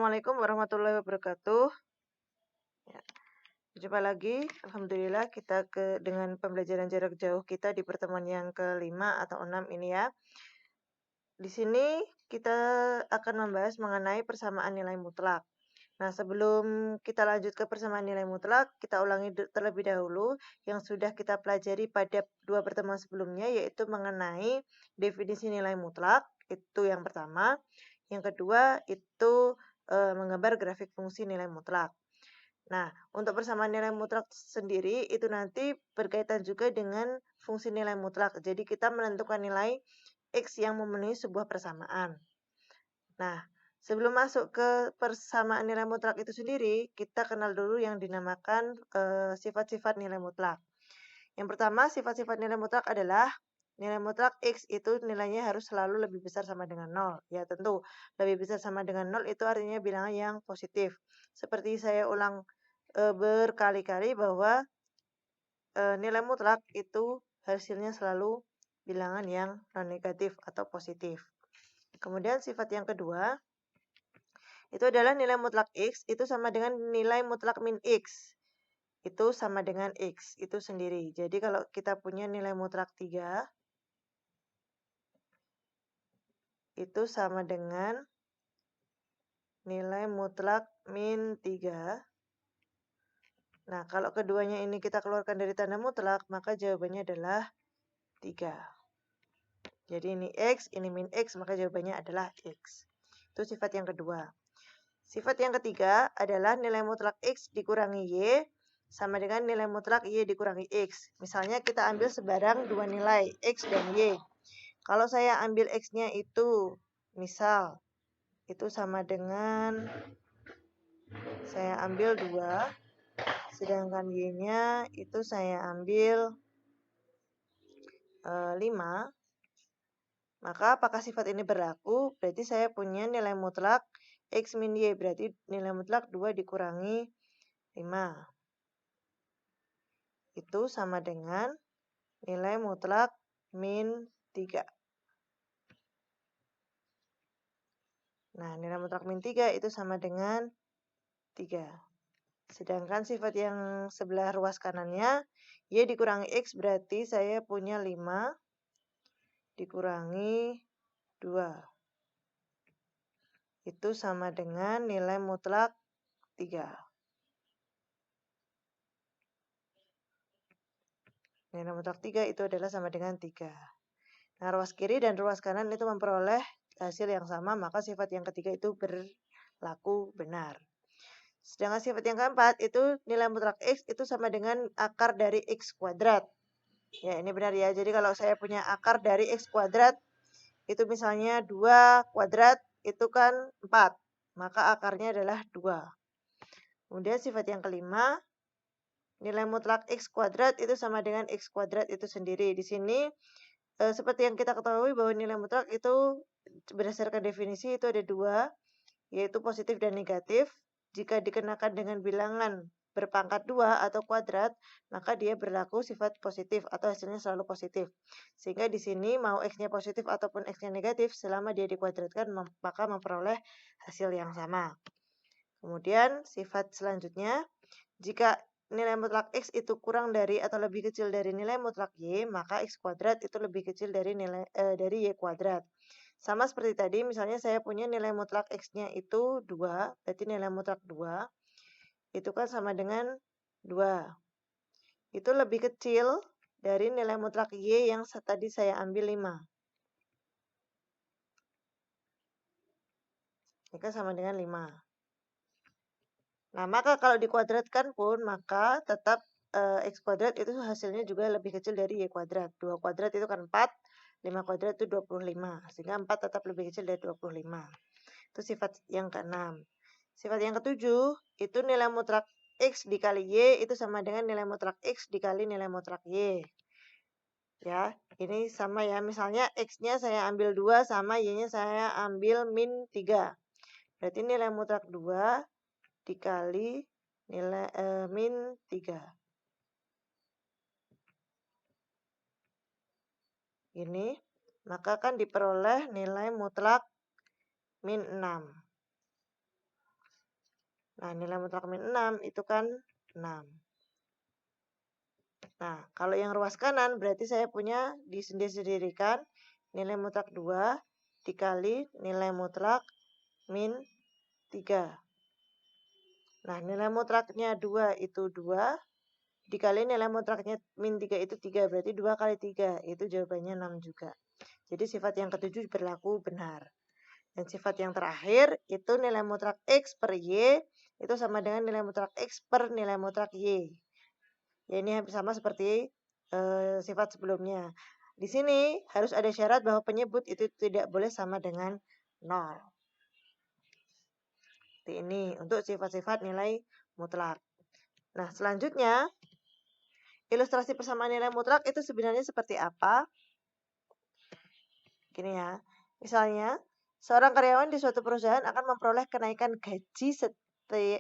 Assalamualaikum warahmatullahi wabarakatuh. Ya, jumpa lagi. Alhamdulillah kita dengan pembelajaran jarak jauh kita di pertemuan yang kelima atau 6 ini ya. Di sini kita akan membahas mengenai persamaan nilai mutlak. Nah, sebelum kita lanjut ke persamaan nilai mutlak, kita ulangi terlebih dahulu yang sudah kita pelajari pada 2 pertemuan sebelumnya, yaitu mengenai definisi nilai mutlak, itu yang pertama. Yang kedua, itu menggambar grafik fungsi nilai mutlak. Nah, untuk persamaan nilai mutlak sendiri itu nanti berkaitan juga dengan fungsi nilai mutlak. Jadi kita menentukan nilai X yang memenuhi sebuah persamaan. Nah, sebelum masuk ke persamaan nilai mutlak itu sendiri, kita kenal dulu yang dinamakan sifat-sifat nilai mutlak. Yang pertama, sifat-sifat nilai mutlak adalah nilai mutlak X itu nilainya harus selalu lebih besar sama dengan 0. Ya, tentu lebih besar sama dengan 0 itu artinya bilangan yang positif. Seperti saya ulang berkali-kali bahwa nilai mutlak itu hasilnya selalu bilangan yang non-negatif atau positif. Kemudian sifat yang kedua, itu adalah nilai mutlak X itu sama dengan nilai mutlak min X. Itu sama dengan X, itu sendiri. Jadi kalau kita punya nilai mutlak 3, itu sama dengan nilai mutlak min 3. Nah, kalau keduanya ini kita keluarkan dari tanda mutlak, maka jawabannya adalah 3. Jadi ini X, ini min X, maka jawabannya adalah X. Itu sifat yang kedua. Sifat yang ketiga adalah nilai mutlak X dikurangi Y sama dengan nilai mutlak Y dikurangi X. Misalnya kita ambil sebarang dua nilai, X dan Y. Kalau saya ambil X-nya itu, misal, itu sama dengan saya ambil 2, sedangkan Y-nya itu saya ambil 5, maka apakah sifat ini berlaku? Berarti saya punya nilai mutlak X min Y, berarti nilai mutlak 2 dikurangi 5. Itu sama dengan nilai mutlak min 3. Nah, nilai mutlak min 3 itu sama dengan 3. Sedangkan sifat yang sebelah ruas kanannya, Y dikurangi X berarti saya punya 5 dikurangi 2. Itu sama dengan nilai mutlak 3. Nilai mutlak 3 itu adalah sama dengan 3. Nah, ruas kiri dan ruas kanan itu memperoleh hasil yang sama, maka sifat yang ketiga itu berlaku benar. Sedangkan sifat yang keempat itu nilai mutlak X itu sama dengan akar dari X kuadrat. Ya, ini benar ya. Jadi kalau saya punya akar dari X kuadrat, itu misalnya 2 kuadrat, itu kan 4. Maka akarnya adalah 2. Kemudian sifat yang kelima, nilai mutlak X kuadrat itu sama dengan X kuadrat itu sendiri. Di sini, seperti yang kita ketahui bahwa nilai mutlak itu berdasarkan definisi itu ada 2, yaitu positif dan negatif. Jika dikenakan dengan bilangan berpangkat 2 atau kuadrat, maka dia berlaku sifat positif atau hasilnya selalu positif. Sehingga di sini mau X-nya positif ataupun X-nya negatif, selama dia dikuadratkan maka memperoleh hasil yang sama. Kemudian sifat selanjutnya, jika nilai mutlak X itu kurang dari atau lebih kecil dari nilai mutlak Y, maka X kuadrat itu lebih kecil dari Y kuadrat. Sama seperti tadi, misalnya saya punya nilai mutlak X-nya itu 2, berarti nilai mutlak 2, itu kan sama dengan 2. Itu lebih kecil dari nilai mutlak Y yang tadi saya ambil 5. Ini kan sama dengan 5. Nah, maka kalau dikuadratkan pun, maka tetap X kuadrat itu hasilnya juga lebih kecil dari Y kuadrat. 2 kuadrat itu kan 4, 5 kuadrat itu 25. Sehingga 4 tetap lebih kecil dari 25. Itu sifat yang ke-6. Sifat yang ke-7, itu nilai mutlak X dikali Y itu sama dengan nilai mutlak X dikali nilai mutlak Y. Ya, ini sama ya. Misalnya X-nya saya ambil 2 sama Y-nya saya ambil min 3. Berarti nilai mutlak 2 dikali nilai min 3. Ini, maka kan diperoleh nilai mutlak min 6. Nah, nilai mutlak min 6 itu kan 6. Nah, kalau yang ruas kanan berarti saya punya disendiri-sendirikan nilai mutlak 2 dikali nilai mutlak min 3. Nah, nilai mutlaknya 2 itu 2 dikali nilai mutlaknya min 3 itu 3. Berarti 2 kali 3 itu jawabannya 6 juga. Jadi sifat yang ketujuh berlaku benar. Dan sifat yang terakhir itu nilai mutlak X per Y itu sama dengan nilai mutlak X per nilai mutlak Y. Ya, ini hampir sama seperti sifat sebelumnya. Di sini harus ada syarat bahwa penyebut itu tidak boleh sama dengan 0. Seperti ini untuk sifat-sifat nilai mutlak. Nah, selanjutnya ilustrasi persamaan nilai mutlak itu sebenarnya seperti apa? Gini ya. Misalnya, seorang karyawan di suatu perusahaan akan memperoleh kenaikan gaji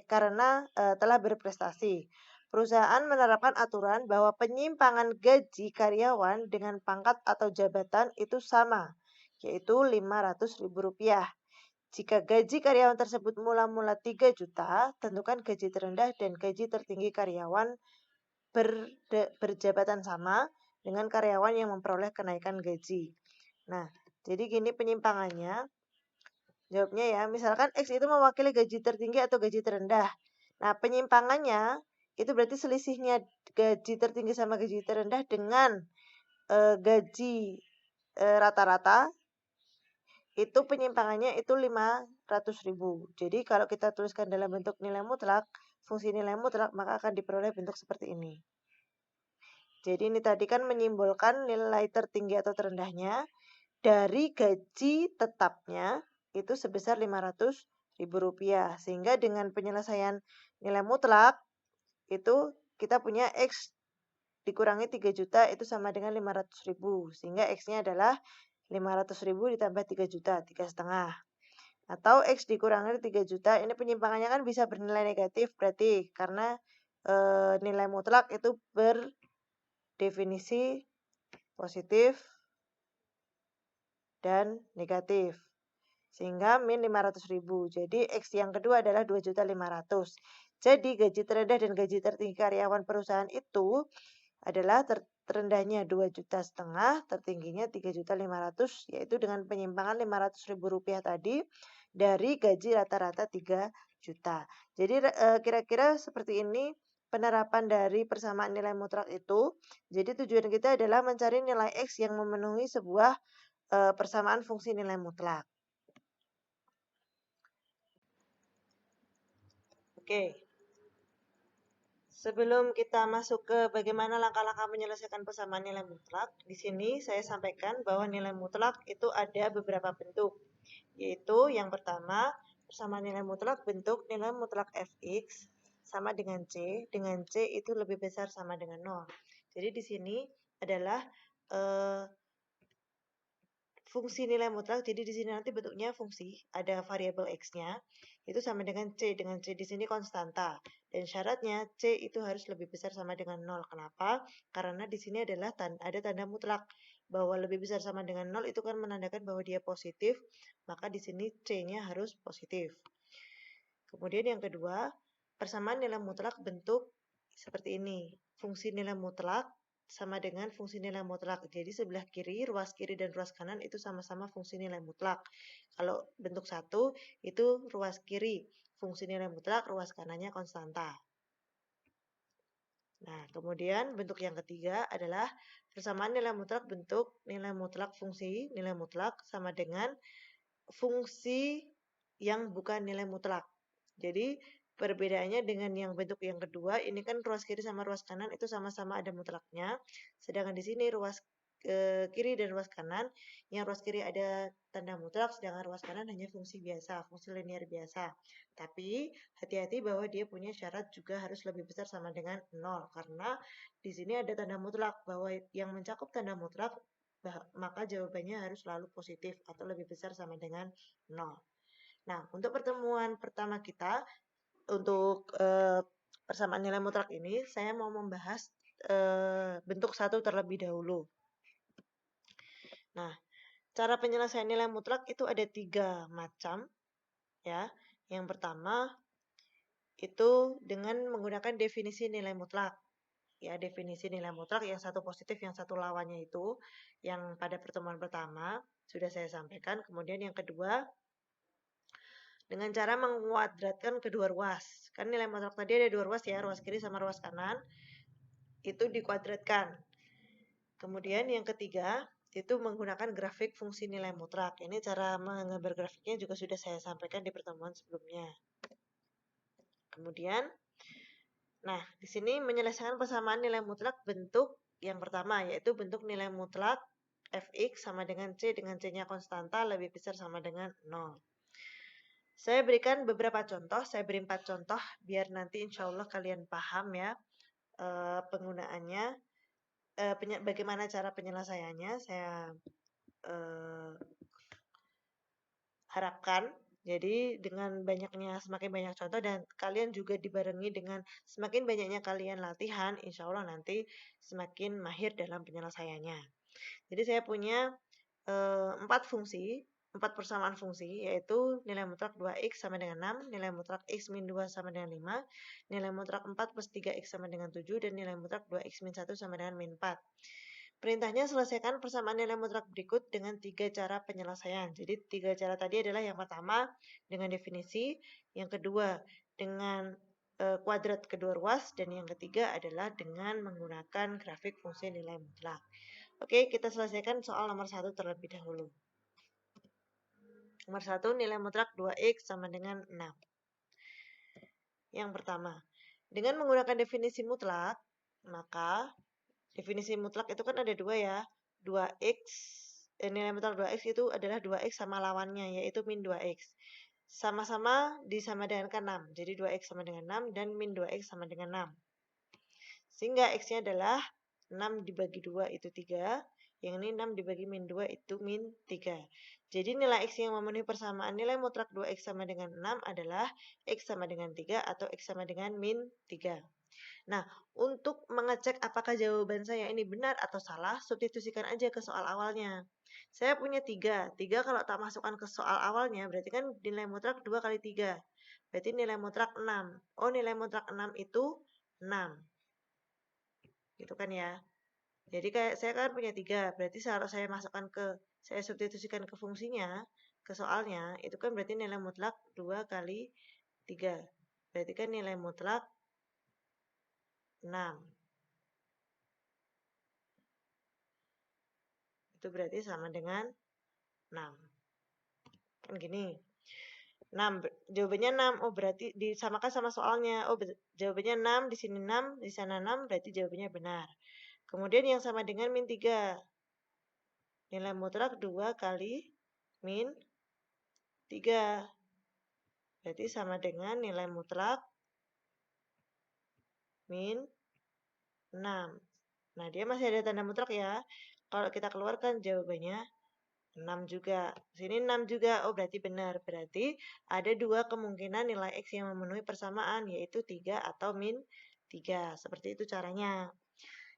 karena telah berprestasi. Perusahaan menerapkan aturan bahwa penyimpangan gaji karyawan dengan pangkat atau jabatan itu sama, yaitu Rp500.000. Jika gaji karyawan tersebut mula-mula 3 juta, tentukan gaji terendah dan gaji tertinggi karyawan berjabatan sama dengan karyawan yang memperoleh kenaikan gaji. Nah, jadi gini penyimpangannya. Jawabnya ya, misalkan X itu mewakili gaji tertinggi atau gaji terendah. Nah, penyimpangannya itu berarti selisihnya gaji tertinggi sama gaji terendah dengan gaji rata-rata itu penyimpangannya itu 500.000. Jadi kalau kita tuliskan dalam bentuk nilai mutlak, fungsi nilai mutlak maka akan diperoleh bentuk seperti ini. Jadi ini tadi kan menyimbolkan nilai tertinggi atau terendahnya dari gaji tetapnya itu sebesar Rp500.000. Sehingga dengan penyelesaian nilai mutlak itu kita punya X dikurangi 3 juta itu sama dengan 500.000. Sehingga X-nya adalah 500.000 ditambah 3 juta, 3,5. Atau X dikurangi 3 juta, ini penyimpangannya kan bisa bernilai negatif berarti karena nilai mutlak itu berdefinisi positif dan negatif. Sehingga min 500.000. Jadi X yang kedua adalah 2.500.000. Jadi gaji terendah dan gaji tertinggi karyawan perusahaan itu adalah terendahnya 2,5 juta, tertingginya 3.500.000, yaitu dengan penyimpangan Rp500.000 tadi dari gaji rata-rata 3 juta. Jadi kira-kira seperti ini penerapan dari persamaan nilai mutlak itu. Jadi tujuan kita adalah mencari nilai X yang memenuhi sebuah persamaan fungsi nilai mutlak. Oke. Sebelum kita masuk ke bagaimana langkah-langkah menyelesaikan persamaan nilai mutlak, di sini saya sampaikan bahwa nilai mutlak itu ada beberapa bentuk. Yaitu yang pertama, persamaan nilai mutlak bentuk nilai mutlak fx sama dengan C itu lebih besar sama dengan 0. Jadi di sini adalah fungsi nilai mutlak. Jadi di sini nanti bentuknya fungsi, ada variabel x-nya, itu sama dengan C di sini konstanta. Dan syaratnya C itu harus lebih besar sama dengan 0. Kenapa? Karena di sini adalah ada tanda mutlak bahwa lebih besar sama dengan 0 itu kan menandakan bahwa dia positif, maka di sini C-nya harus positif. Kemudian yang kedua, persamaan nilai mutlak bentuk seperti ini. Fungsi nilai mutlak sama dengan fungsi nilai mutlak. Jadi sebelah kiri, ruas kiri dan ruas kanan itu sama-sama fungsi nilai mutlak. Kalau bentuk 1 itu ruas kiri, fungsi nilai mutlak, ruas kanannya konstanta. Nah, kemudian bentuk yang ketiga adalah persamaan nilai mutlak bentuk nilai mutlak fungsi nilai mutlak sama dengan fungsi yang bukan nilai mutlak. Jadi perbedaannya dengan yang bentuk yang kedua, ini kan ruas kiri sama ruas kanan itu sama-sama ada mutlaknya. Sedangkan di sini ruas kiri dan ruas kanan, yang ruas kiri ada tanda mutlak, sedangkan ruas kanan hanya fungsi biasa, fungsi linear biasa. Tapi hati-hati bahwa dia punya syarat juga harus lebih besar sama dengan 0, karena di sini ada tanda mutlak bahwa yang mencakup tanda mutlak maka jawabannya harus selalu positif atau lebih besar sama dengan 0. Nah, untuk pertemuan pertama kita, untuk persamaan nilai mutlak ini, saya mau membahas bentuk 1 terlebih dahulu. Nah, cara penyelesaian nilai mutlak itu ada 3 macam. Ya. Yang pertama, itu dengan menggunakan definisi nilai mutlak. Ya, definisi nilai mutlak yang satu positif, yang satu lawannya itu, yang pada pertemuan pertama sudah saya sampaikan. Kemudian yang kedua, dengan cara menguadratkan kedua ruas. Kan nilai mutlak tadi ada dua ruas ya, ruas kiri sama ruas kanan. Itu dikuadratkan. Kemudian yang ketiga, itu menggunakan grafik fungsi nilai mutlak. Ini cara menggambar grafiknya juga sudah saya sampaikan di pertemuan sebelumnya. Kemudian, nah, di sini menyelesaikan persamaan nilai mutlak bentuk yang pertama, yaitu bentuk nilai mutlak fx sama dengan c C-nya konstanta lebih besar sama dengan 0. Saya berikan beberapa contoh, saya beri 4 contoh, biar nanti insya Allah kalian paham ya penggunaannya, bagaimana cara penyelesaiannya, saya harapkan. Jadi dengan semakin banyak contoh dan kalian juga dibarengi dengan semakin banyaknya kalian latihan, insya Allah nanti semakin mahir dalam penyelesaiannya. Jadi saya punya 4 fungsi, 4 persamaan fungsi, yaitu nilai mutlak 2x sama dengan 6, nilai mutlak x min 2 sama dengan 5, nilai mutlak 4 plus 3x sama dengan 7, dan nilai mutlak 2x min 1 sama dengan min 4. Perintahnya selesaikan persamaan nilai mutlak berikut dengan 3 cara penyelesaian. Jadi 3 cara tadi adalah yang pertama dengan definisi, yang kedua dengan kuadrat kedua ruas, dan yang ketiga adalah dengan menggunakan grafik fungsi nilai mutlak. Oke, kita selesaikan soal nomor 1 terlebih dahulu. Nomor 1, nilai mutlak 2x sama dengan 6. Yang pertama, dengan menggunakan definisi mutlak, maka definisi mutlak itu kan ada 2 ya. 2x, nilai mutlak 2x itu adalah 2x sama lawannya, yaitu min 2x. Sama-sama disama dengan 6. Jadi 2x sama dengan 6 dan min 2x sama dengan 6. Sehingga x-nya adalah 6 dibagi 2 itu 3. Yang ini 6 dibagi min 2 itu min 3. Jadi nilai x yang memenuhi persamaan nilai mutlak 2x sama dengan 6 adalah x sama dengan 3 atau x sama dengan min 3. Nah, untuk mengecek apakah jawaban saya ini benar atau salah, substitusikan aja ke soal awalnya. Saya punya 3. 3 kalau tak masukkan ke soal awalnya, berarti kan nilai mutlak 2 kali 3. Berarti nilai mutlak 6. Oh, nilai mutlak 6 itu 6. Gitu kan ya. Jadi kayak saya kan punya 3. Berarti kalau saya substitusikan ke fungsinya, ke soalnya, itu kan berarti nilai mutlak 2 kali 3. Berarti kan nilai mutlak 6. Itu berarti sama dengan 6. Kan gini. 6, jawabannya 6. Oh, berarti disamakan sama soalnya. Oh, jawabannya 6, di sini 6, di sana 6, berarti jawabannya benar. Kemudian yang sama dengan min 3. Nilai mutlak 2 kali min 3. Berarti sama dengan nilai mutlak min 6. Nah, dia masih ada tanda mutlak ya. Kalau kita keluarkan jawabannya 6 juga. Sini 6 juga. Oh, berarti benar. Berarti ada 2 kemungkinan nilai X yang memenuhi persamaan, yaitu 3 atau min 3. Seperti itu caranya.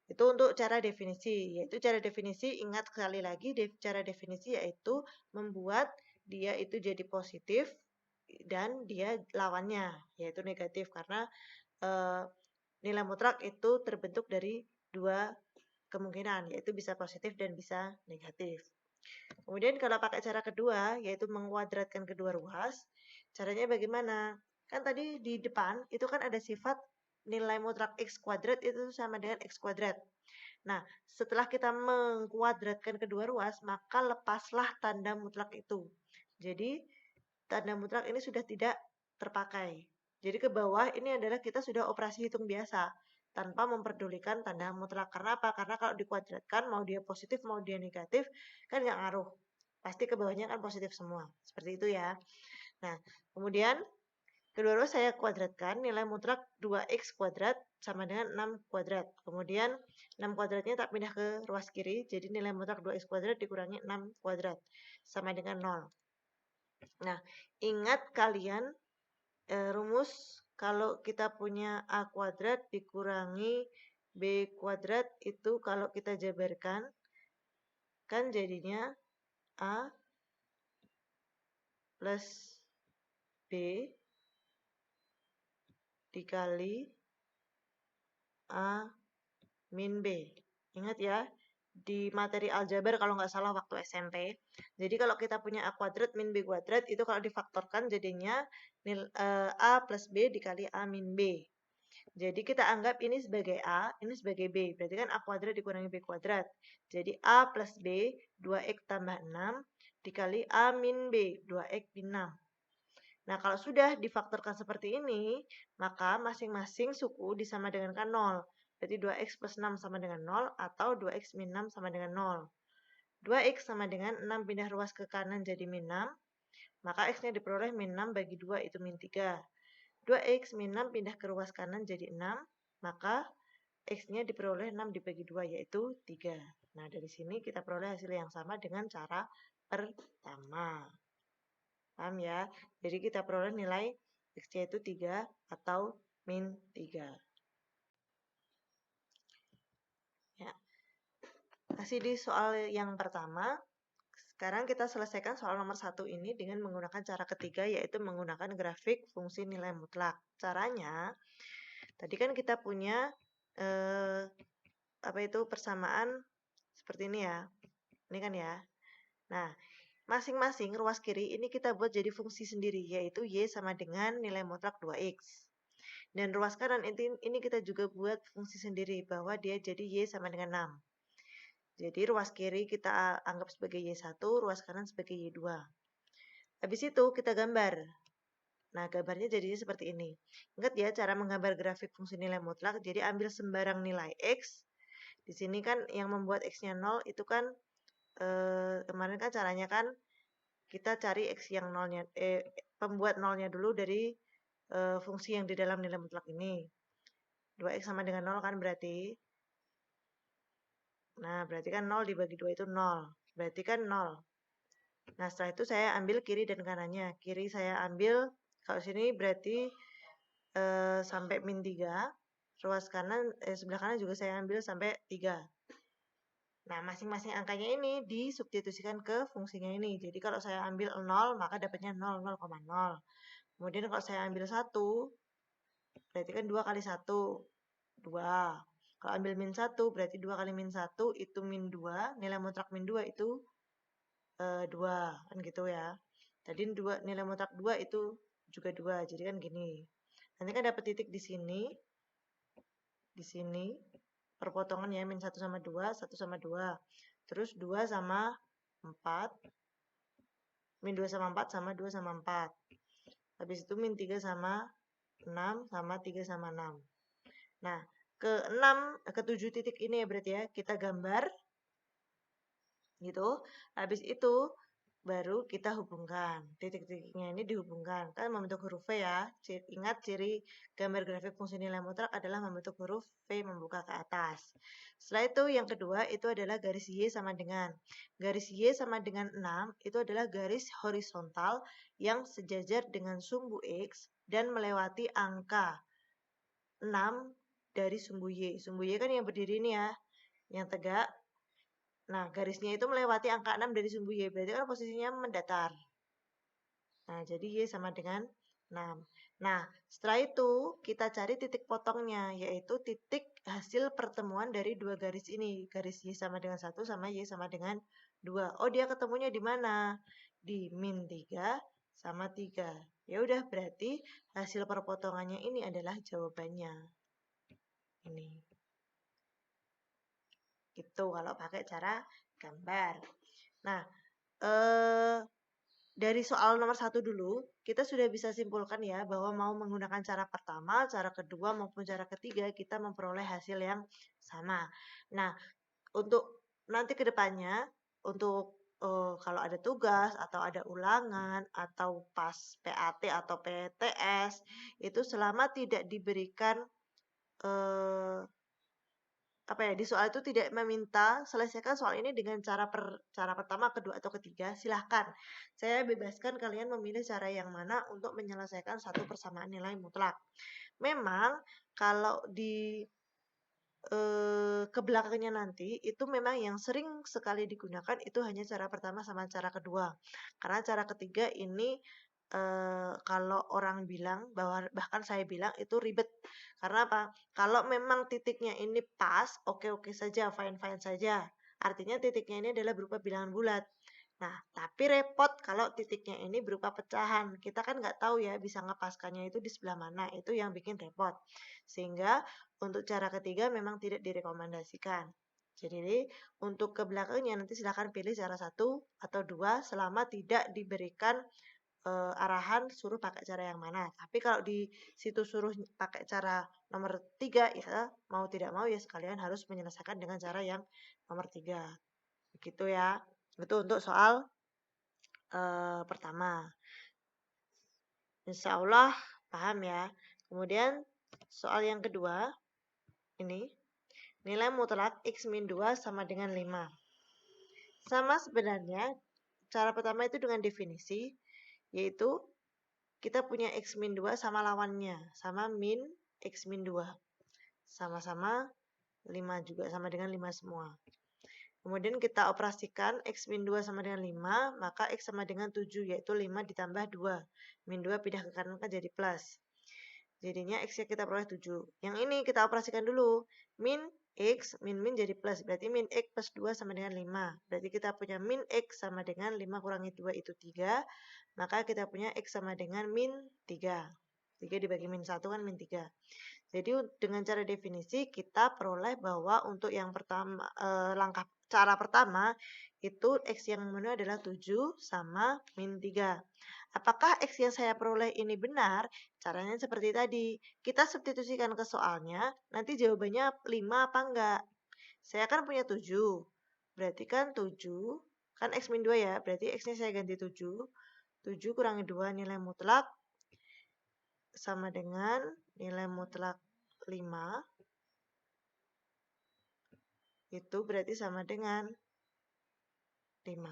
Itu untuk cara definisi. Yaitu cara definisi, ingat sekali lagi, cara definisi yaitu membuat dia itu jadi positif dan dia lawannya, yaitu negatif. Karena nilai mutlak itu terbentuk dari 2 kemungkinan, yaitu bisa positif dan bisa negatif. Kemudian kalau pakai cara kedua, yaitu menguadratkan kedua ruas, caranya bagaimana? Kan tadi di depan itu kan ada sifat nilai mutlak x kuadrat itu sama dengan x kuadrat. Nah, setelah kita mengkuadratkan kedua ruas, maka lepaslah tanda mutlak itu. Jadi, tanda mutlak ini sudah tidak terpakai. Jadi ke bawah ini adalah kita sudah operasi hitung biasa tanpa memperdulikan tanda mutlak. Karena apa? Karena kalau dikuadratkan mau dia positif mau dia negatif kan nggak ngaruh. Pasti ke bawahnya kan positif semua. Seperti itu ya. Nah, kemudian kedua ruas saya kuadratkan, nilai mutlak 2x kuadrat sama dengan 6 kuadrat. Kemudian 6 kuadratnya tak pindah ke ruas kiri, jadi nilai mutlak 2x kuadrat dikurangi 6 kuadrat sama dengan 0. Nah, ingat kalian rumus kalau kita punya A kuadrat dikurangi B kuadrat itu kalau kita jabarkan kan jadinya A plus B dikali A min B. Ingat ya, di materi aljabar kalau nggak salah waktu SMP. Jadi kalau kita punya A kuadrat min B kuadrat, itu kalau difaktorkan jadinya A plus B dikali A min B. Jadi kita anggap ini sebagai A, ini sebagai B. Berarti kan A kuadrat dikurangi B kuadrat. Jadi A plus B, 2X tambah 6, dikali A min B, 2X min 6. Nah, kalau sudah difaktorkan seperti ini, maka masing-masing suku disama dengankan 0. Berarti 2X plus 6 sama dengan 0, atau 2X min 6 sama dengan 0. 2X sama dengan 6 pindah ruas ke kanan jadi min 6, maka X-nya diperoleh min 6 bagi 2 itu min 3. 2X min 6 pindah ke ruas kanan jadi 6, maka X-nya diperoleh 6 dibagi 2 yaitu 3. Nah, dari sini kita peroleh hasil yang sama dengan cara pertama. Paham ya? Jadi kita peroleh nilai X-nya itu 3 atau min 3. Ya. Masih di soal yang pertama. Sekarang kita selesaikan soal nomor 1 ini dengan menggunakan cara ketiga, yaitu menggunakan grafik fungsi nilai mutlak. Caranya, tadi kan kita punya persamaan seperti ini ya. Ini kan ya. Nah, masing-masing ruas kiri ini kita buat jadi fungsi sendiri, yaitu Y sama dengan nilai mutlak 2X. Dan ruas kanan ini kita juga buat fungsi sendiri, bahwa dia jadi Y sama dengan 6. Jadi ruas kiri kita anggap sebagai Y1, ruas kanan sebagai Y2. Habis itu kita gambar. Nah, gambarnya jadinya seperti ini. Ingat ya cara menggambar grafik fungsi nilai mutlak, jadi ambil sembarang nilai X. Di sini kan yang membuat X-nya 0 itu kan kemarin kan caranya kan kita cari X yang nolnya, pembuat nolnya dulu dari fungsi yang di dalam nilai mutlak ini. 2X sama dengan 0 kan berarti. Nah, berarti kan 0 dibagi 2 itu 0. Berarti kan 0. Nah, setelah itu saya ambil kiri dan kanannya. Kiri saya ambil, kalau sini berarti sampai min 3. Ruas kanan, sebelah kanan juga saya ambil sampai 3. Nah, masing-masing angkanya ini disubstitusikan ke fungsinya ini. Jadi kalau saya ambil 0, maka dapatnya 0, 0,0. Kemudian kalau saya ambil 1, berarti kan 2 kali 1, 2. Kalau ambil min 1, berarti 2 kali min 1 itu min 2. Nilai mutlak min 2 itu 2. Kan gitu ya. Tadi nilai mutlak 2 itu juga 2. Jadi kan gini. Nanti kan dapat titik di sini. Di sini. Perpotongan ya, min 1 sama 2, 1 sama 2. Terus 2 sama 4. Min 2 sama 4 sama 2 sama 4. Habis itu min 3 sama 6 sama 3 sama 6. Nah, ke 7 titik ini ya berarti ya, kita gambar. Gitu. Habis itu baru kita hubungkan. Titik-titiknya ini dihubungkan. Kan membentuk huruf V ya. Ingat ciri gambar grafik fungsi nilai mutlak adalah membentuk huruf V membuka ke atas. Setelah itu yang kedua itu adalah garis Y sama dengan. Garis Y sama dengan 6 itu adalah garis horizontal yang sejajar dengan sumbu X dan melewati angka 6 dari sumbu Y. Sumbu Y kan yang berdiri ini ya, yang tegak. Nah, garisnya itu melewati angka 6 dari sumbu Y. Berarti kan posisinya mendatar. Nah, jadi Y sama dengan 6. Nah, setelah itu kita cari titik potongnya, yaitu titik hasil pertemuan dari dua garis ini. Garis Y sama dengan 1 sama Y sama dengan 2. Oh, dia ketemunya di mana? Di min 3 sama 3. Ya udah, berarti hasil perpotongannya ini adalah jawabannya. Ini. Gitu kalau pakai cara gambar. Nah, dari soal nomor 1 dulu, kita sudah bisa simpulkan ya bahwa mau menggunakan cara pertama, cara kedua maupun cara ketiga kita memperoleh hasil yang sama. Nah, untuk nanti ke depannya, untuk kalau ada tugas atau ada ulangan atau pas PAT atau PTS, itu selama tidak diberikan di soal itu tidak meminta selesaikan soal ini dengan cara pertama, kedua, atau ketiga, silahkan. Saya bebaskan kalian memilih cara yang mana untuk menyelesaikan satu persamaan nilai mutlak. Memang kalau di ke belakangnya nanti itu memang yang sering sekali digunakan itu hanya cara pertama sama cara kedua. Karena cara ketiga ini kalau orang bilang bahkan saya bilang itu ribet. Karena apa? Kalau memang titiknya ini pas, oke-oke saja, fine-fine saja. Artinya titiknya ini adalah berupa bilangan bulat. Nah, tapi repot kalau titiknya ini berupa pecahan. Kita kan nggak tahu ya bisa ngepaskannya itu di sebelah mana. Itu yang bikin repot. Sehingga untuk cara ketiga memang tidak direkomendasikan. Jadi untuk ke belakangnya nanti silahkan pilih cara satu atau dua selama tidak diberikan arahan suruh pakai cara yang mana. Tapi kalau di situ suruh pakai cara nomor 3 ya mau tidak mau ya sekalian harus menyelesaikan dengan cara yang nomor 3. Begitu ya. Itu untuk soal pertama. Insya Allah paham ya. Kemudian soal yang kedua ini nilai mutlak X min 2 sama dengan 5. Sama sebenarnya cara pertama itu dengan definisi yaitu kita punya X min 2 sama lawannya, sama min X min 2. Sama-sama 5 juga, sama dengan 5 semua. Kemudian kita operasikan X min 2 sama dengan 5, maka X sama dengan 7, yaitu 5 ditambah 2. Min 2 pindah ke kanan kan jadi plus. Jadinya X-nya kita peroleh 7. Yang ini kita operasikan dulu. Min X, min jadi plus. Berarti min X plus 2 sama dengan 5. Berarti kita punya min X sama dengan 5 kurangi 2 itu 3. Maka kita punya X sama dengan min 3. 3 dibagi min 1 kan min 3. Jadi dengan cara definisi kita peroleh bahwa untuk yang pertama langkah cara pertama itu X yang memenuhi adalah 7 sama min 3. Apakah X yang saya peroleh ini benar? Caranya seperti tadi. Kita substitusikan ke soalnya, nanti jawabannya 5 apa enggak. Saya kan punya 7. Berarti kan 7, kan X min 2 ya, berarti X-nya saya ganti 7. 7 kurangi 2 nilai mutlak sama dengan nilai mutlak 5. Itu berarti sama dengan 5.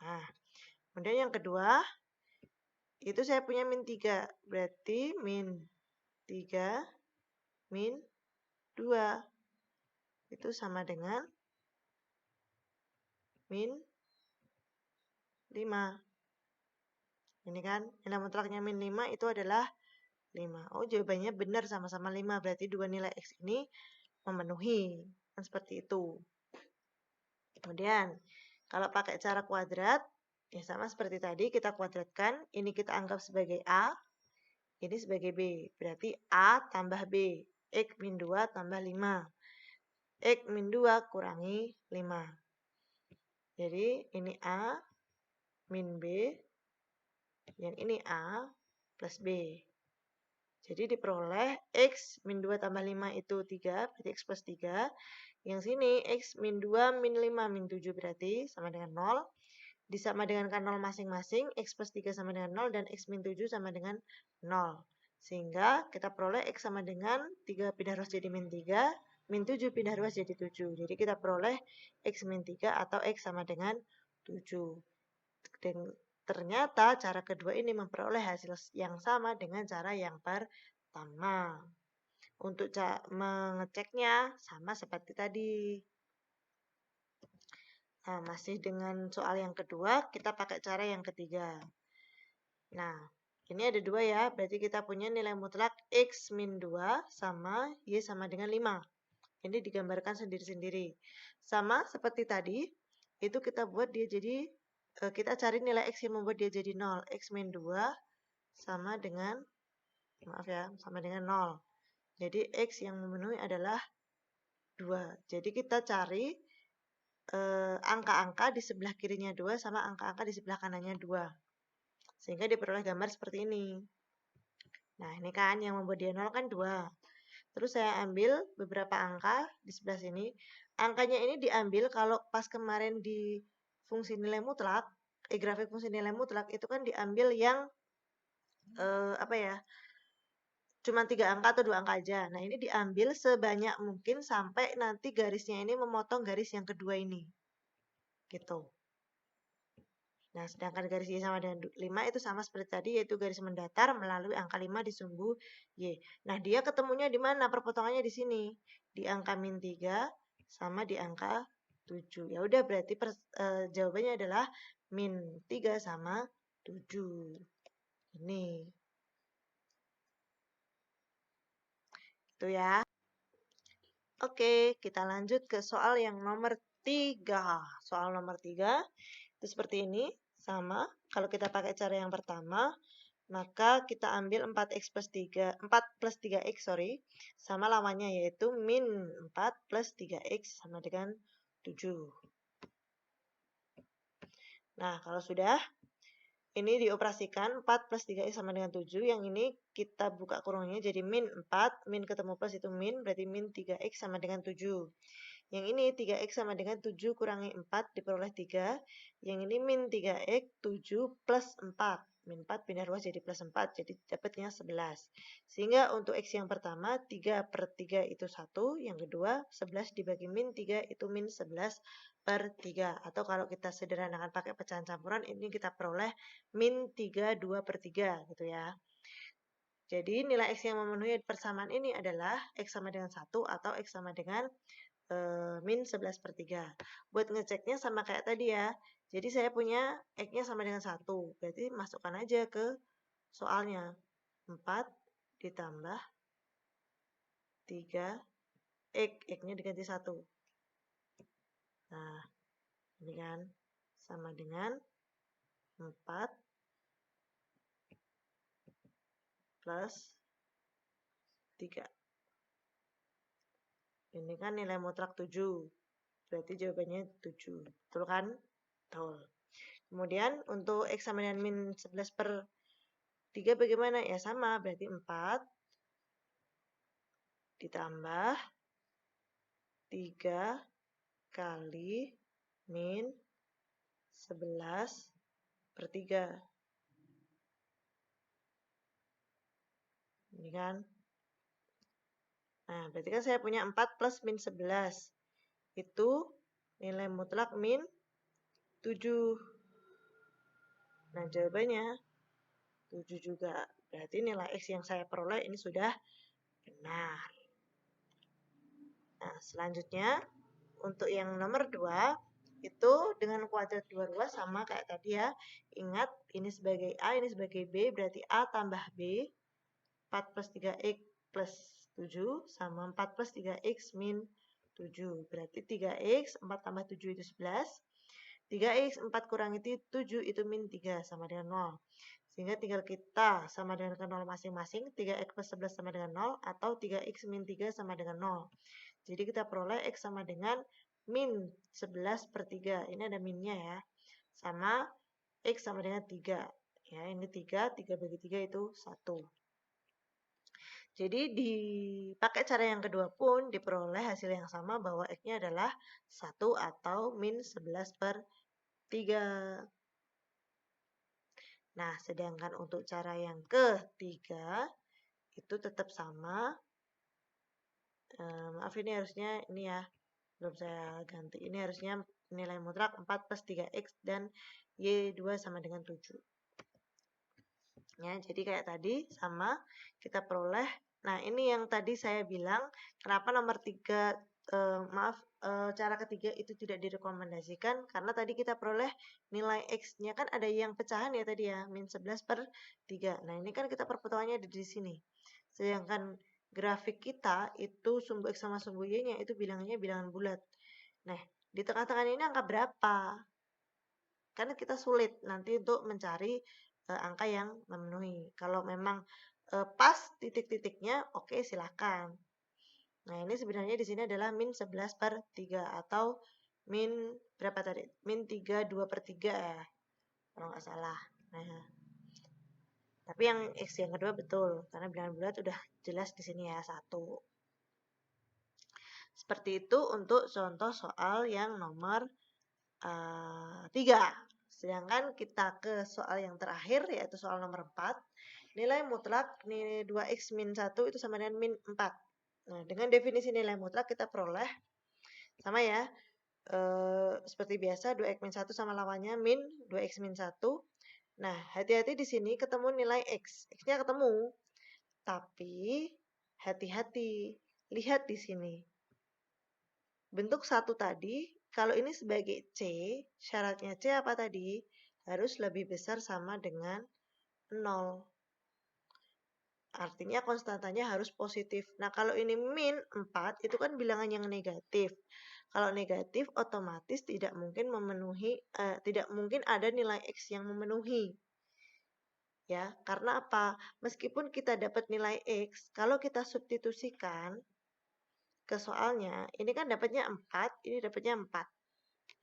Nah, kemudian yang kedua, itu saya punya min 3. Berarti min 3 min 2. Itu sama dengan min 5. Ini kan, nilai mutlaknya min 5 itu adalah 5. Oh, jawabannya benar sama-sama 5. Berarti dua nilai X ini memenuhi. Kan seperti itu. Kemudian, kalau pakai cara kuadrat, ya sama seperti tadi, kita kuadratkan. Ini kita anggap sebagai A, ini sebagai B. Berarti A tambah B. X min 2 tambah 5. X min 2 kurangi 5. Jadi, ini A min B. Yang ini A plus B. Jadi diperoleh X min 2 tambah 5 itu 3. Berarti X plus 3. Yang sini X min 2 min 5 min 7 berarti sama dengan 0. Disama dengan kan 0 masing-masing, X plus 3 sama dengan 0, dan X min 7 sama dengan 0. Sehingga kita peroleh X sama dengan 3 pindah ruas jadi min 3, min 7 pindah ruas jadi 7. Jadi kita peroleh X min 3 atau X sama dengan 7. Dan ternyata cara kedua ini memperoleh hasil yang sama dengan cara yang pertama. Untuk mengeceknya sama seperti tadi. Nah, masih dengan soal yang kedua, kita pakai cara yang ketiga. Nah, ini ada 2 ya, berarti kita punya nilai mutlak X min 2 sama Y sama dengan 5. Ini digambarkan sendiri-sendiri. Sama seperti tadi, itu kita buat dia jadi, kita cari nilai X yang membuat dia jadi 0. X min 2 sama dengan, maaf ya, sama dengan 0. Jadi X yang memenuhi adalah 2. Jadi kita cari angka-angka di sebelah kirinya 2 sama angka-angka di sebelah kanannya 2. Sehingga diperoleh gambar seperti ini. Nah, ini kan yang membuat dia 0 kan 2. Terus saya ambil beberapa angka di sebelah sini. Angkanya ini diambil kalau pas kemarin di fungsi nilai mutlak, grafik fungsi nilai mutlak itu kan diambil yang apa ya? Cuma 3 angka atau 2 angka aja. Nah, ini diambil sebanyak mungkin sampai nanti garisnya ini memotong garis yang kedua ini. Gitu. Nah, sedangkan garis Y sama dengan 5 itu sama seperti tadi, yaitu garis mendatar melalui angka 5 di sumbu Y. Nah, dia ketemunya di mana? Perpotongannya di sini. Di angka min 3 sama di angka 7. Ya udah berarti jawabannya adalah min 3 sama 7. Ini. Itu ya. Oke, kita lanjut ke soal yang nomor 3. Soal nomor 3 itu seperti ini, sama. Kalau kita pakai cara yang pertama, maka kita ambil 4x plus 3, 4 plus 3x, sama lawannya yaitu min 4 plus 3x sama dengan 7. Nah, kalau sudah, ini dioperasikan 4 plus 3x sama dengan 7. Yang ini kita buka kurungnya jadi min 4. Min ketemu plus itu min, berarti min 3x sama dengan 7. Yang ini 3x sama dengan 7 kurangi 4 diperoleh 3. Yang ini min 3x 7 plus 4. Min 4 pindah ruas jadi plus 4. Jadi dapatnya 11. Sehingga untuk x yang pertama 3 per 3 itu 1. Yang kedua 11 dibagi min 3 itu min 11 per 3. Atau kalau kita sederhanakan pakai pecahan campuran, ini kita peroleh min 3 2 per 3 gitu ya. Jadi nilai x yang memenuhi persamaan ini adalah x sama dengan 1 atau x sama dengan min 11 per 3. Buat ngeceknya sama kayak tadi ya. Jadi saya punya X-nya sama dengan 1. Berarti masukkan aja ke soalnya. 4 ditambah 3 X. X-nya diganti 1. Nah, ini kan sama dengan 4 plus 3. Ini kan nilai mutlak 7. Berarti jawabannya 7. Betul kan? Betul. Kemudian untuk X sama dengan min 11 per 3 bagaimana? Ya sama, berarti 4 ditambah 3 kali min 11 per 3. Ini kan. Nah, berarti kan saya punya 4 plus min 11. Itu nilai mutlak min 7. Nah, jawabannya 7 juga. Berarti nilai X yang saya peroleh ini sudah benar. Nah, selanjutnya untuk yang nomor 2 itu dengan kuadrat dua ruas sama kayak tadi ya. Ingat ini sebagai A, ini sebagai B, berarti A tambah B 4 plus 3x plus 7 sama 4 plus 3x min 7. Berarti 3x 4 tambah 7 itu 11. 3x 4 kurangi 7 itu min 3 sama dengan 0. Sehingga tinggal kita sama dengan ke 0 masing-masing. 3x plus 11 sama dengan 0 atau 3x min 3 sama dengan 0. Jadi kita peroleh X sama dengan min 11 per 3. Ini ada minnya ya. Sama X sama dengan 3. Ya, ini 3. 3 bagi 3 itu 1. Jadi dipakai cara yang kedua pun diperoleh hasil yang sama bahwa X-nya adalah 1 atau min 11 per 3. Nah, sedangkan untuk cara yang ketiga itu tetap sama. Maaf ini harusnya ini ya, belum saya ganti. Ini harusnya nilai mutlak 4 plus 3x dan Y2 sama dengan 7. Ya, jadi kayak tadi sama kita peroleh. Nah, ini yang tadi saya bilang kenapa nomor 3 cara ketiga itu tidak direkomendasikan karena tadi kita peroleh nilai X-nya kan ada yang pecahan ya tadi ya, min 11 per 3. Nah, ini kan kita perpetuannya ada di sini. Sedangkan grafik kita itu sumbu X sama sumbu Y-nya itu bilangannya bilangan bulat. Nah, di tengah-tengah ini angka berapa? Karena kita sulit nanti untuk mencari angka yang memenuhi. Kalau memang pas titik-titiknya, oke silakan. Nah, ini sebenarnya di sini adalah min 11 per 3 atau min berapa tadi? Min 3 2 per 3 ya. Kalau nggak salah. Nah, tapi yang X yang kedua betul. Karena bilangan bulat udah jelas di sini ya, 1. Seperti itu untuk contoh soal yang nomor 3. Sedangkan kita ke soal yang terakhir yaitu soal nomor 4. Nilai mutlak nilai 2x min 1 itu sama dengan min 4. Nah, dengan definisi nilai mutlak kita peroleh sama ya. Seperti biasa 2x min 1 sama lawannya min 2x min 1. Nah, hati-hati di sini ketemu nilai x. X-nya ketemu. Tapi hati-hati. Lihat di sini. Bentuk 1 tadi, kalau ini sebagai C, syaratnya C apa tadi? harus lebih besar sama dengan 0. Artinya konstantanya harus positif. Nah, kalau ini min 4, itu kan bilangan yang negatif. Kalau negatif, otomatis tidak mungkin tidak mungkin ada nilai X yang memenuhi. Ya, karena apa? Meskipun kita dapat nilai X, kalau kita substitusikan ke soalnya, ini kan dapatnya 4, ini dapatnya 4.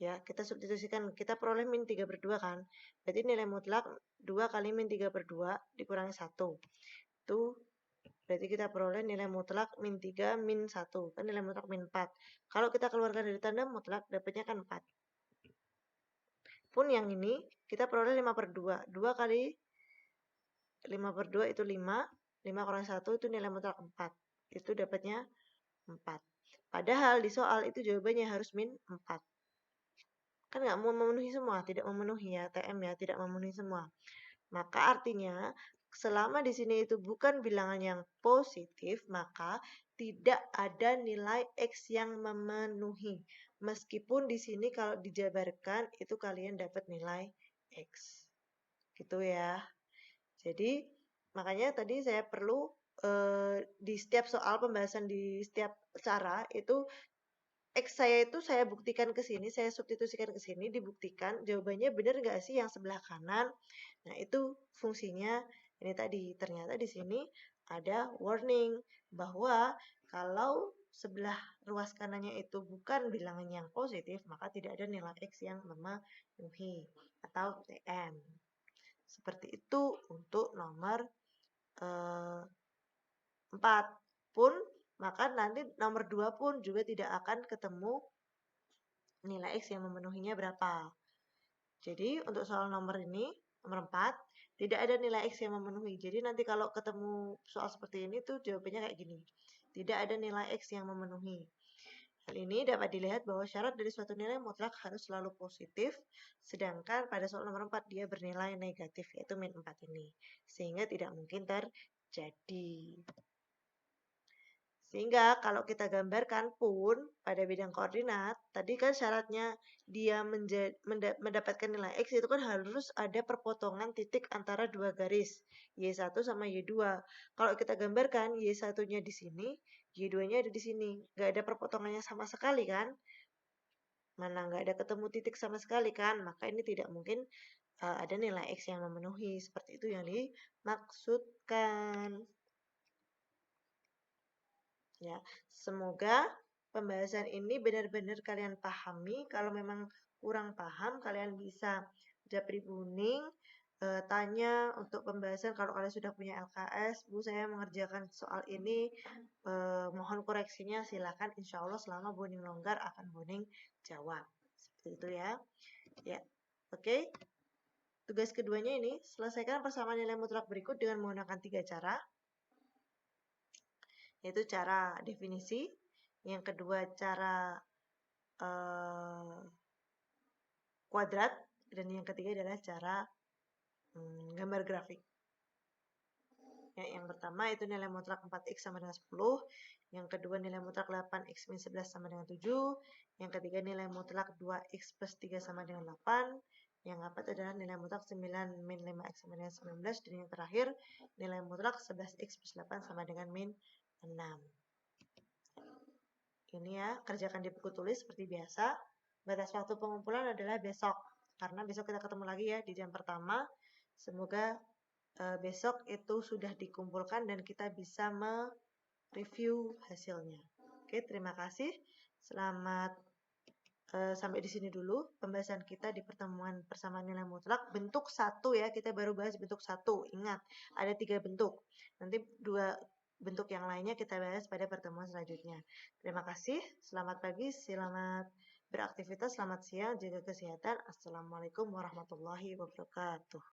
Ya, kita substitusikan, kita peroleh min 3/2 kan. Berarti nilai mutlak 2 kali min 3/2 dikurangi 1. Itu berarti kita peroleh nilai mutlak min 3 min 1. Kan nilai mutlak min 4. Kalau kita keluarkan dari tanda mutlak, dapatnya kan 4. Pun yang ini, kita peroleh 5/2. 2 kali 5/2 itu 5. 5 kurangi 1 itu nilai mutlak 4. Itu dapatnya 4. Padahal di soal itu jawabannya harus min 4. Kan nggak mau memenuhi semua, tidak memenuhi ya, TM ya, tidak memenuhi semua. Maka artinya selama di sini itu bukan bilangan yang positif, maka tidak ada nilai X yang memenuhi. Meskipun di sini kalau dijabarkan itu kalian dapat nilai X. Gitu ya. Jadi makanya tadi saya perlu di setiap soal pembahasan di setiap cara itu X saya itu saya buktikan ke sini, saya substitusikan ke sini, dibuktikan jawabannya benar nggak sih yang sebelah kanan. Nah, itu fungsinya ini tadi. Ternyata di sini ada warning bahwa kalau sebelah ruas kanannya itu bukan bilangan yang positif, maka tidak ada nilai X yang memenuhi atau TM. Seperti itu untuk nomor 4 pun, maka nanti nomor 2 pun juga tidak akan ketemu nilai X yang memenuhinya berapa. Jadi untuk soal nomor ini, nomor 4, tidak ada nilai X yang memenuhi. Jadi nanti kalau ketemu soal seperti ini tuh jawabannya kayak gini. Tidak ada nilai X yang memenuhi. Hal ini dapat dilihat bahwa syarat dari suatu nilai mutlak harus selalu positif, sedangkan pada soal nomor 4 dia bernilai negatif, yaitu min 4 ini. Sehingga tidak mungkin terjadi. Sehingga kalau kita gambarkan pun pada bidang koordinat, tadi kan syaratnya dia mendapatkan nilai X itu kan harus ada perpotongan titik antara dua garis, Y1 sama Y2. Kalau kita gambarkan Y1-nya di sini, Y2-nya ada di sini. Nggak ada perpotongannya sama sekali kan? Mana nggak ada ketemu titik sama sekali kan? Maka ini tidak mungkin ada nilai X yang memenuhi. Seperti itu yang dimaksudkan. Ya, semoga pembahasan ini benar-benar kalian pahami. Kalau memang kurang paham, kalian bisa japri kuning, tanya untuk pembahasan. Kalau kalian sudah punya LKS, Bu, saya mengerjakan soal ini, mohon koreksinya, silakan. Insya Allah selama Boning longgar akan Boning jawab. Seperti itu ya. Ya, oke. Tugas keduanya ini, selesaikan persamaan nilai mutlak berikut dengan menggunakan 3 cara. Yaitu cara definisi, yang kedua cara kuadrat, dan yang ketiga adalah cara gambar grafik. Ya, yang pertama itu nilai mutlak 4x sama dengan 10, yang kedua nilai mutlak 8x min 11 sama dengan 7, yang ketiga nilai mutlak 2x plus 3 sama dengan 8, yang keempat adalah nilai mutlak 9 min 5x sama dengan 19, dan yang terakhir nilai mutlak 11x plus 8 sama dengan min 6. Ini ya, kerjakan di buku tulis seperti biasa. Batas waktu pengumpulan adalah besok, karena besok kita ketemu lagi ya di jam pertama. Semoga besok itu sudah dikumpulkan dan kita bisa mereview hasilnya. Oke, terima kasih. Selamat sampai di sini dulu pembahasan kita di pertemuan persamaan nilai mutlak. Bentuk 1 ya, kita baru bahas bentuk 1. Ingat, ada 3 bentuk. Nanti 2 bentuk yang lainnya kita bahas pada pertemuan selanjutnya. Terima kasih, selamat pagi, selamat beraktivitas, selamat siang, jaga kesehatan. Assalamualaikum warahmatullahi wabarakatuh.